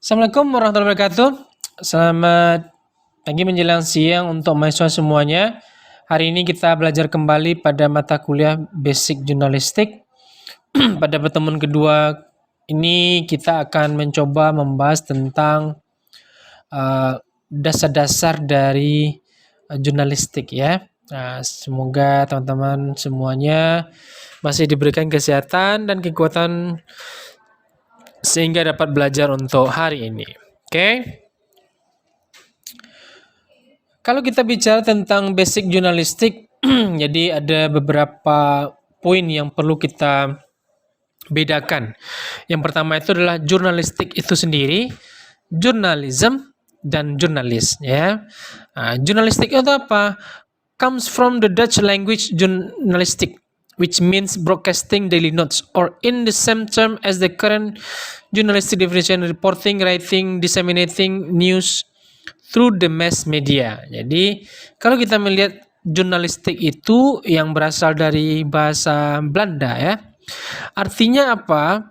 Assalamualaikum warahmatullahi wabarakatuh. Selamat pagi menjelang siang untuk mahasiswa semuanya. Hari ini kita belajar kembali pada mata kuliah Basic Jurnalistik. Pada pertemuan kedua ini kita akan mencoba membahas tentang dasar-dasar dari jurnalistik ya. Semoga teman-teman semuanya masih diberikan kesehatan dan kekuatan sehingga dapat belajar untuk hari ini. Oke. Kalau kita bicara tentang basic jurnalistik, jadi ada beberapa poin yang perlu kita bedakan. Yang pertama itu adalah jurnalistik itu sendiri, journalism dan jurnalis ya. Jurnalistik itu apa? Comes from the Dutch language journalistic, which means broadcasting daily notes, or in the same term as the current journalistic definition, reporting, writing, disseminating news through the mass media. Jadi kalau kita melihat jurnalistik itu yang berasal dari bahasa Belanda ya, artinya apa?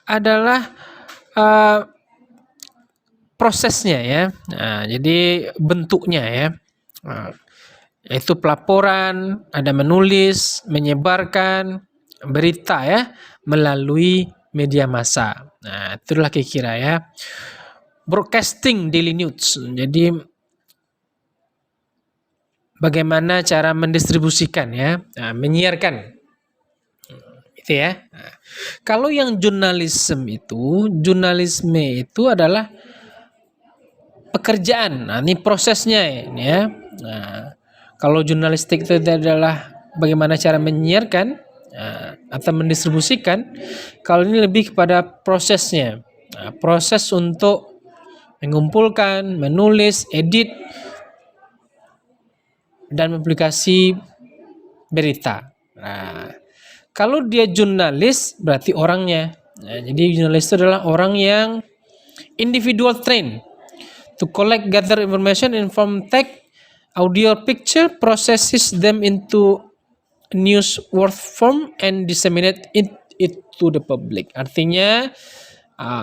Adalah prosesnya ya. Jadi bentuknya ya. Yaitu pelaporan, ada menulis, menyebarkan berita ya melalui media massa. Nah, itulah kira-kira ya. Broadcasting daily news. Jadi bagaimana cara mendistribusikan ya, menyiarkan. Itu ya. Kalau yang jurnalisme itu adalah pekerjaan. Nah, ini prosesnya ini ya. Nah, kalau jurnalistik itu adalah bagaimana cara menyiarkan atau mendistribusikan. Kalau ini lebih kepada prosesnya. Proses untuk mengumpulkan, menulis, edit, dan publikasi berita. Nah, kalau dia jurnalis berarti orangnya. Nah, jadi jurnalis itu adalah orang yang individual trained to collect, gather information, inform, text, audio, picture, processes them into news worth form and disseminate it to the public. Artinya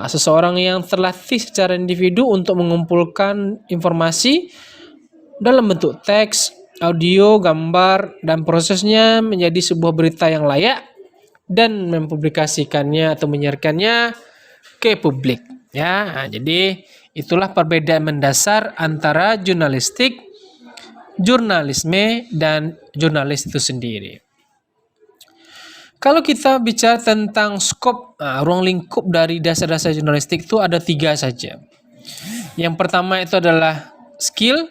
seseorang yang terlatih secara individu untuk mengumpulkan informasi dalam bentuk teks, audio, gambar, dan prosesnya menjadi sebuah berita yang layak dan mempublikasikannya atau menyiarkannya ke publik. Ya, jadi itulah perbedaan mendasar antara jurnalistik, jurnalisme, dan jurnalis itu sendiri. Kalau kita bicara tentang skop, ruang lingkup dari dasar-dasar jurnalistik itu ada 3 saja. Yang pertama itu adalah skill,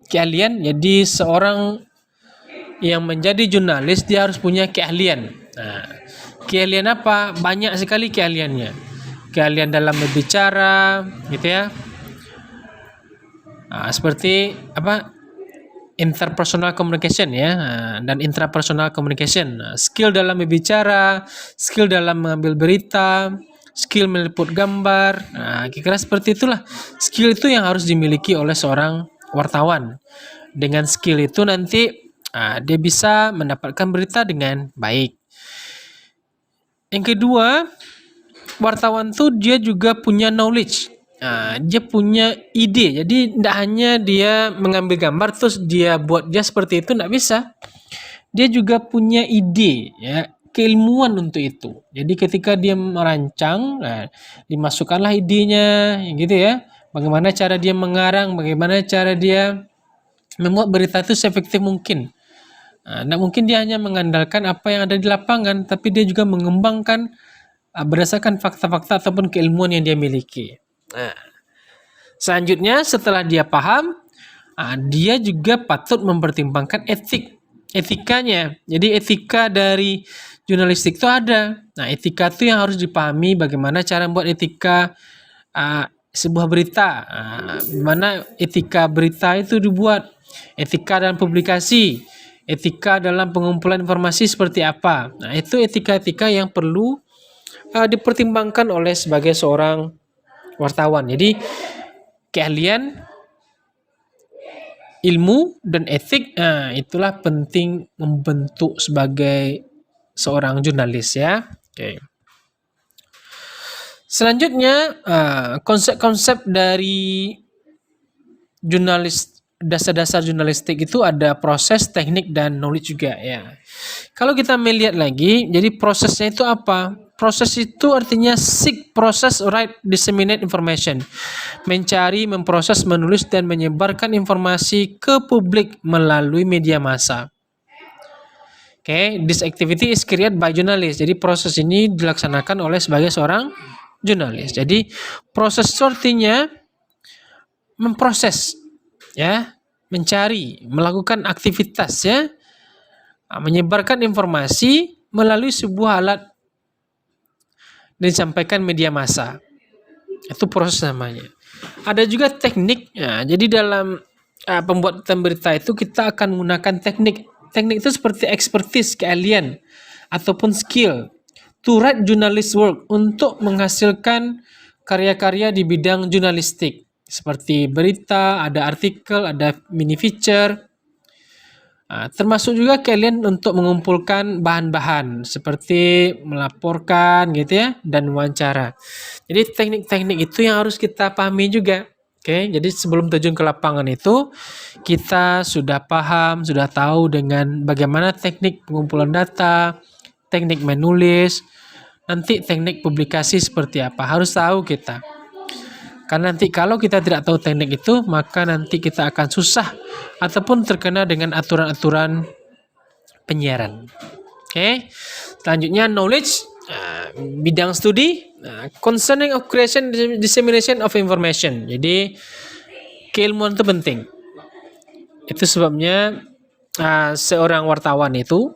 keahlian. Jadi seorang yang menjadi jurnalis dia harus punya keahlian. Keahlian apa? Banyak sekali keahliannya. Keahlian dalam berbicara, gitu ya. Seperti apa? Interpersonal communication ya, dan intrapersonal communication. Skill dalam berbicara, skill dalam mengambil berita, skill meliput gambar. Kira-kira seperti itulah. Skill itu yang harus dimiliki oleh seorang wartawan. Dengan skill itu nanti dia bisa mendapatkan berita dengan baik. Yang kedua, wartawan tuh dia juga punya knowledge. Dia punya ide. Jadi tidak hanya dia mengambil gambar terus dia buat dia seperti itu, tidak bisa. Dia juga punya ide ya, keilmuan untuk itu. Jadi ketika dia merancang, dimasukkanlah idenya gitu ya. Bagaimana cara dia mengarang, bagaimana cara dia membuat berita itu seefektif mungkin. Tidak mungkin dia hanya mengandalkan apa yang ada di lapangan, tapi dia juga mengembangkan berdasarkan fakta-fakta ataupun keilmuan yang dia miliki. Selanjutnya setelah dia paham, dia juga patut mempertimbangkan etikanya. Jadi etika dari jurnalistik itu ada. Nah, etika itu yang harus dipahami bagaimana cara membuat etika sebuah berita. Bagaimana etika berita itu dibuat. Etika dalam publikasi, etika dalam pengumpulan informasi seperti apa. Nah, itu etika-etika yang perlu dipertimbangkan oleh sebagai seorang wartawan. Jadi keahlian, ilmu, dan etik, itulah penting membentuk sebagai seorang jurnalis ya. Oke. Selanjutnya, konsep-konsep dari dasar-dasar jurnalistik itu ada proses, teknik, dan knowledge juga ya. Kalau kita melihat lagi, jadi prosesnya itu apa? Proses itu artinya seek, process, write, disseminate information. Mencari, memproses, menulis, dan menyebarkan informasi ke publik melalui media massa. This activity is created by journalist. Jadi proses ini dilaksanakan oleh sebagai seorang jurnalis. Jadi proses itu artinya memproses, ya, mencari, melakukan aktivitas, ya, menyebarkan informasi melalui sebuah alat dan disampaikan media massa. Itu proses namanya. Ada juga teknik. Ya, jadi dalam pembuatan berita itu kita akan menggunakan teknik. Teknik itu seperti expertise, keahlian, ataupun skill. To write journalist work, untuk menghasilkan karya-karya di bidang jurnalistik. Seperti berita, ada artikel, ada mini feature. Termasuk juga keahlian untuk mengumpulkan bahan-bahan seperti melaporkan gitu ya, dan wawancara. Jadi teknik-teknik itu yang harus kita pahami juga. Jadi sebelum terjun ke lapangan itu kita sudah paham, sudah tahu dengan bagaimana teknik pengumpulan data, teknik menulis, nanti teknik publikasi seperti apa. Harus tahu kita. Karena nanti kalau kita tidak tahu teknik itu, maka nanti kita akan susah ataupun terkena dengan aturan-aturan penyiaran. Selanjutnya knowledge, bidang studi, concerning of creation, dissemination of information. Jadi keilmuan itu penting. Itu sebabnya seorang wartawan itu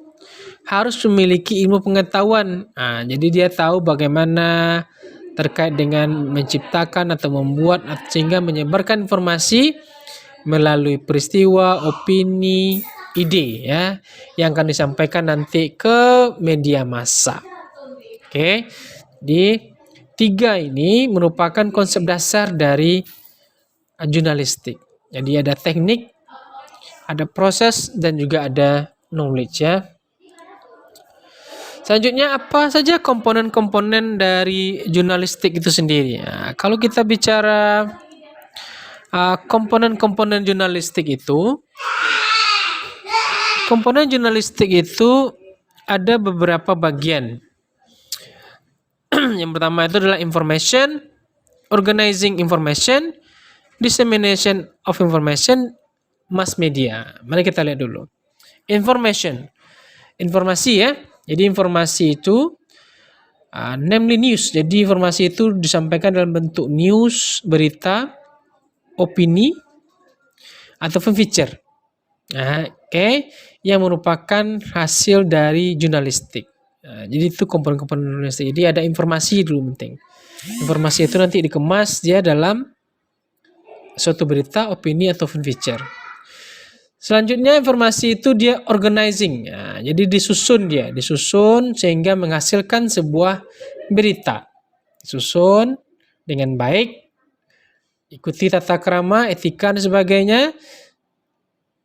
harus memiliki ilmu pengetahuan. Jadi dia tahu bagaimana terkait dengan menciptakan atau membuat sehingga menyebarkan informasi melalui peristiwa, opini, ide ya yang akan disampaikan nanti ke media massa. Di 3 ini merupakan konsep dasar dari jurnalistik. Jadi ada teknik, ada proses, dan juga ada knowledge ya. Selanjutnya apa saja komponen-komponen dari jurnalistik itu sendiri? Kalau kita bicara komponen-komponen jurnalistik itu, ada beberapa bagian. Yang pertama itu adalah information, organizing information, dissemination of information, mass media. Mari kita lihat dulu. Information, informasi ya. Jadi informasi itu namely news. Jadi informasi itu disampaikan dalam bentuk news, berita, opini, ataupun feature. Yang merupakan hasil dari jurnalistik. Jadi itu komponen-komponen jurnalistik. Jadi ada informasi dulu penting. Informasi itu nanti dikemas dia dalam suatu berita, opini, ataupun feature. Selanjutnya informasi itu dia organizing. Jadi disusun sehingga menghasilkan sebuah berita. Disusun dengan baik, ikuti tata krama, etika, dan sebagainya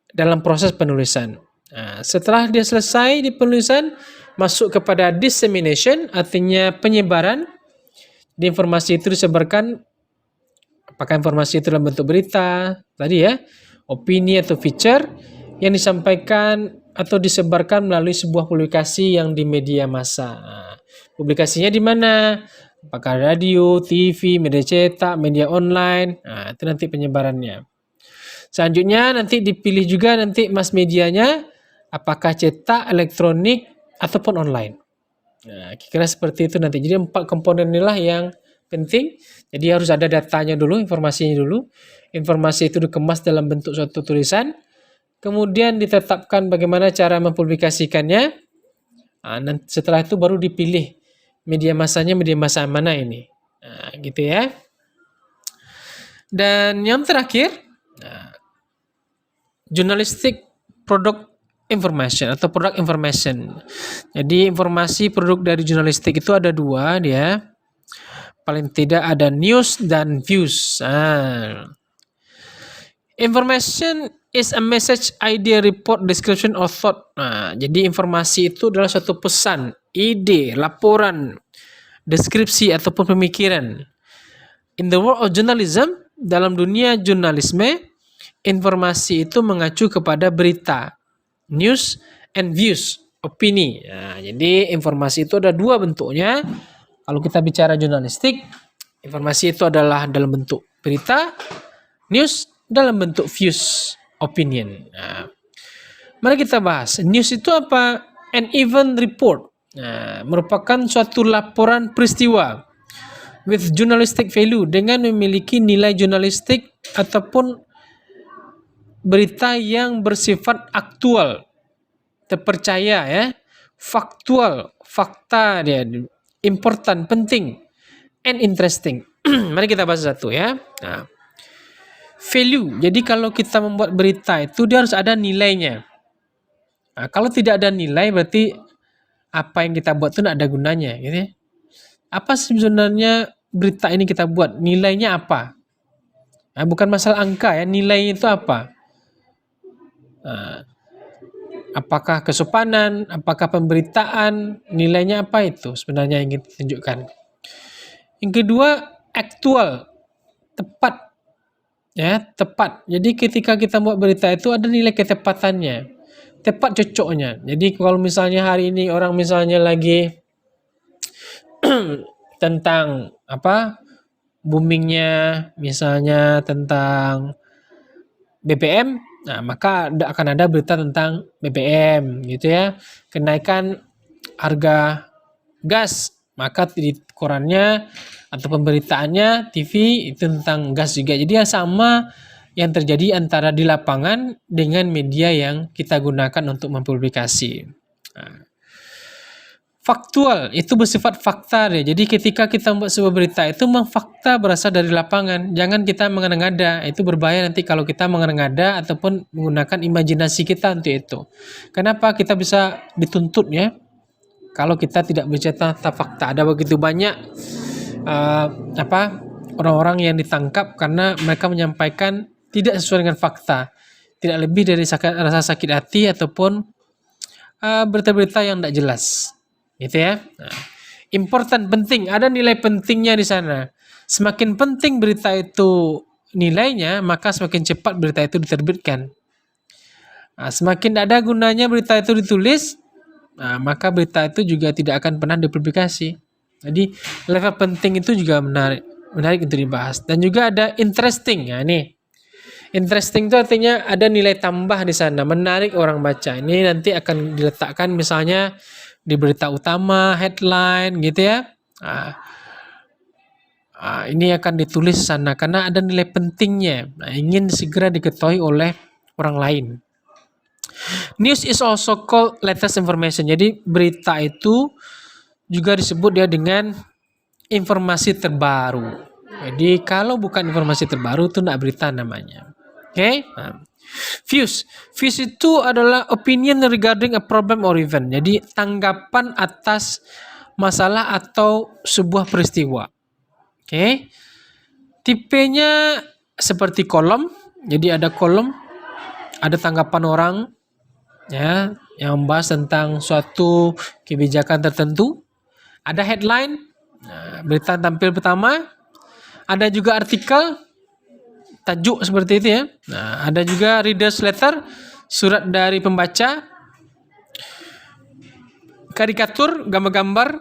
dalam proses penulisan. Setelah dia selesai di penulisan, masuk kepada dissemination, artinya penyebaran. Di informasi itu disebarkan, apakah informasi itu dalam bentuk berita tadi ya, opini atau feature yang disampaikan atau disebarkan melalui sebuah publikasi yang di media massa. Publikasinya di mana? Apakah radio, TV, media cetak, media online? Itu nanti penyebarannya. Selanjutnya nanti dipilih juga nanti mass medianya, apakah cetak, elektronik, ataupun online. Kira-kira seperti itu nanti. Jadi 4 komponen inilah yang penting. Jadi harus ada datanya dulu, informasinya dulu. Informasi itu dikemas dalam bentuk suatu tulisan. Kemudian ditetapkan bagaimana cara mempublikasikannya. Setelah itu baru dipilih media massanya, media massa mana ini. Gitu ya. Dan yang terakhir, journalistic product information atau product information. Jadi informasi produk dari jurnalistik itu ada 2 dia. Paling tidak ada news dan views. Information is a message, idea, report, description, or thought. Jadi informasi itu adalah suatu pesan, ide, laporan, deskripsi ataupun pemikiran. In the world of journalism, dalam dunia jurnalisme, informasi itu mengacu kepada berita, news and views, opini. Nah, jadi informasi itu ada dua bentuknya. Kalau kita bicara jurnalistik, informasi itu adalah dalam bentuk berita, news dalam bentuk views, opinion. Nah, mari kita bahas. News itu apa? An event report. Nah, merupakan suatu laporan peristiwa with journalistic value, dengan memiliki nilai jurnalistik ataupun berita yang bersifat aktual, terpercaya ya, faktual, fakta dia, important, penting, and interesting. Mari kita bahas satu ya. Nah, value. Jadi kalau kita membuat berita itu dia harus ada nilainya. Nah, kalau tidak ada nilai berarti apa yang kita buat itu tidak ada gunanya, gitu ya. Apa sebenarnya berita ini kita buat? Nilainya apa? Nah, bukan masalah angka ya, nilainya itu apa? Nah, apakah kesopanan, apakah pemberitaan, nilainya apa itu sebenarnya yang ingin ditunjukkan. Yang kedua, aktual, tepat. Ya, tepat. Jadi ketika kita buat berita itu ada nilai ketepatannya, tepat cocoknya. Jadi kalau misalnya hari ini orang misalnya lagi tentang apa, boomingnya misalnya tentang BBM, nah maka akan ada berita tentang BBM gitu ya, kenaikan harga gas, maka di korannya atau pemberitaannya TV itu tentang gas juga. Jadi ya sama yang terjadi antara di lapangan dengan media yang kita gunakan untuk mempublikasi. Nah, faktual itu bersifat fakta deh. Jadi ketika kita membuat sebuah berita itu memang fakta berasal dari lapangan. Jangan kita mengada-ngada. Itu berbahaya nanti kalau kita mengada-ngada ataupun menggunakan imajinasi kita untuk itu. Kenapa kita bisa dituntut ya? Kalau kita tidak bercerita tentang fakta. Ada begitu banyak orang-orang yang ditangkap karena mereka menyampaikan tidak sesuai dengan fakta. Tidak lebih dari rasa sakit hati ataupun berita-berita yang tidak jelas. Gitu ya. Nah, important, penting, ada nilai pentingnya di sana. Semakin penting berita itu nilainya, maka semakin cepat berita itu diterbitkan. Nah, semakin ada gunanya berita itu ditulis, nah, maka berita itu juga tidak akan pernah dipublikasi. Jadi level penting itu juga menarik untuk dibahas. Dan juga ada interesting. Nah, ini interesting itu artinya ada nilai tambah di sana, menarik orang baca. Ini nanti akan diletakkan misalnya di berita utama, headline gitu ya. Ini akan ditulis sana karena ada nilai pentingnya. Nah, ingin segera diketahui oleh orang lain. News is also called latest information. Jadi berita itu juga disebut dia dengan informasi terbaru. Jadi kalau bukan informasi terbaru itu tidak berita namanya. Oke? Nah, views itu adalah opinion regarding a problem or event. Jadi tanggapan atas masalah atau sebuah peristiwa. Oke. Tipenya seperti kolom. Jadi ada kolom, ada tanggapan orang ya yang membahas tentang suatu kebijakan tertentu. Ada headline, berita tampil pertama. Ada juga artikel, tajuk seperti itu ya. Nah, ada juga readers letter, surat dari pembaca, karikatur, gambar-gambar,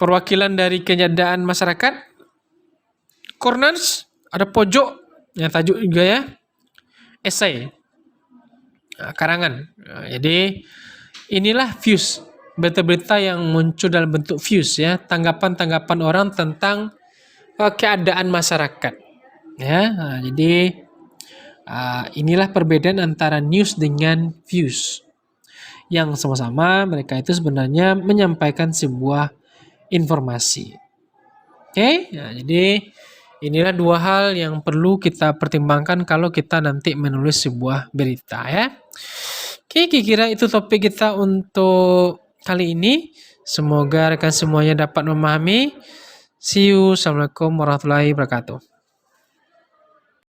perwakilan dari keadaan masyarakat, corners, ada pojok, yang tajuk juga ya, essay, karangan. Nah, jadi inilah views, berita-berita yang muncul dalam bentuk views ya, tanggapan-tanggapan orang tentang keadaan masyarakat. Ya, nah, jadi inilah perbedaan antara news dengan views. Yang sama-sama mereka itu sebenarnya menyampaikan sebuah informasi. Oke, nah, jadi inilah dua hal yang perlu kita pertimbangkan kalau kita nanti menulis sebuah berita ya. Oke, kira-kira itu topik kita untuk kali ini. Semoga rekan semuanya dapat memahami. See you. Assalamualaikum warahmatullahi wabarakatuh.